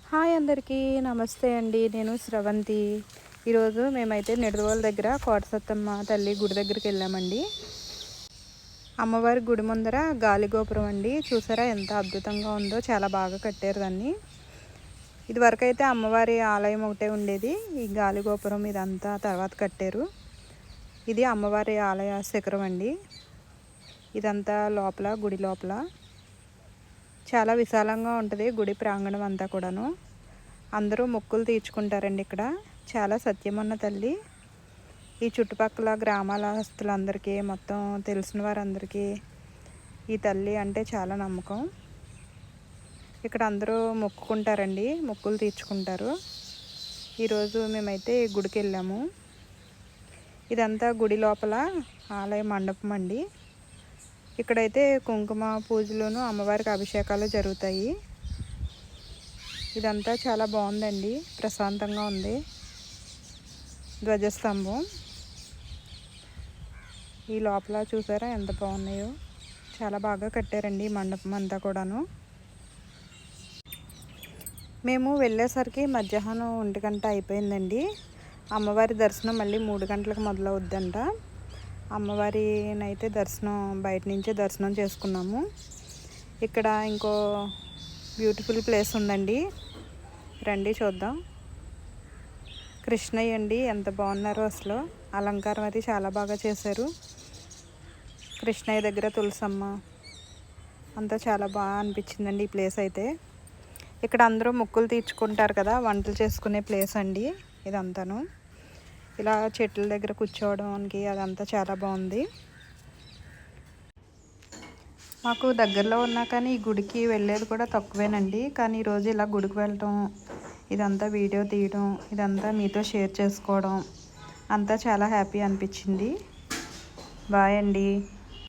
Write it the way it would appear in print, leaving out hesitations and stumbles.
Hi అందరికీ నమస్తే అండి. నేను స్రవంతి. ఈరోజు మేమైతే నిడదవోలు దగ్గర కోటసత్తమ్మ తల్లి గుడి దగ్గరికి వెళ్ళామండి. అమ్మవారి గుడి ముందర గాలిగోపురం అండి. చూసారా ఎంత అద్భుతంగా ఉందో, చాలా బాగా కట్టారు దాన్ని. ఇదివరకు అయితే అమ్మవారి ఆలయం ఒకటే ఉండేది. ఈ గాలిగోపురం ఇదంతా తర్వాత కట్టారు. ఇది అమ్మవారి ఆలయ శిఖరం అండి. ఇదంతా లోపల, గుడి లోపల చాలా విశాలంగా ఉంటుంది గుడి ప్రాంగణం అంతా కూడాను. అందరూ మొక్కులు తీర్చుకుంటారండి ఇక్కడ. చాలా సత్యమున్న తల్లి. ఈ చుట్టుపక్కల గ్రామాలస్తులందరికీ, మొత్తం తెలిసిన వారందరికీ ఈ తల్లి అంటే చాలా నమ్మకం. ఇక్కడ అందరూ మొక్కుకుంటారండి, మొక్కులు తీర్చుకుంటారు. ఈరోజు మేమైతే గుడికి వెళ్ళాము. ఇదంతా గుడి లోపల ఆలయ మండపం అండి. ఇక్కడైతే కుంకుమ పూజలును, అమ్మవారికి అభిషేకాలు జరుగుతాయి. ఇదంతా చాలా బాగుందండి, ప్రశాంతంగా ఉంది. ధ్వజస్తంభం ఈ లోపల చూసారా ఎంత బాగున్నాయో. చాలా బాగా కట్టారండి ఈ మండపం అంతా కూడాను. మేము వెళ్ళేసరికి మధ్యాహ్నం 1 గంట అయిపోయిందండి. అమ్మవారి దర్శనం మళ్ళీ 3 గంటలకు మొదలవుద్దంట. అమ్మవారినైతే దర్శనం బయట నుంచే దర్శనం చేసుకున్నాము. ఇక్కడ ఇంకో బ్యూటిఫుల్ ప్లేస్ ఉందండి, రండి చూద్దాం. కృష్ణయ్య అండి, ఎంత బాగున్నారో అసలు. అలంకారం అది చాలా బాగా చేశారు. కృష్ణయ్య దగ్గర తులసమ్మ అంతా చాలా బాగా అనిపించిందండి ఈ ప్లేస్ అయితే. ఇక్కడ అందరూ మొక్కులు తీర్చుకుంటారు కదా, వంటలు చేసుకునే ప్లేస్ అండి ఇదంతాను. ఇలా చెట్ల దగ్గర కూర్చోవడానికి అదంతా చాలా బాగుంది. మాకు దగ్గరలో ఉన్నా కానీ ఈ గుడికి వెళ్ళేది కూడా తక్కువేనండి. కానీ ఈరోజు ఇలా గుడికి వెళ్ళటం, ఇదంతా వీడియో తీయడం, ఇదంతా మీతో షేర్ చేసుకోవడం అంతా చాలా హ్యాపీ అనిపించింది. బాయ్ అండి.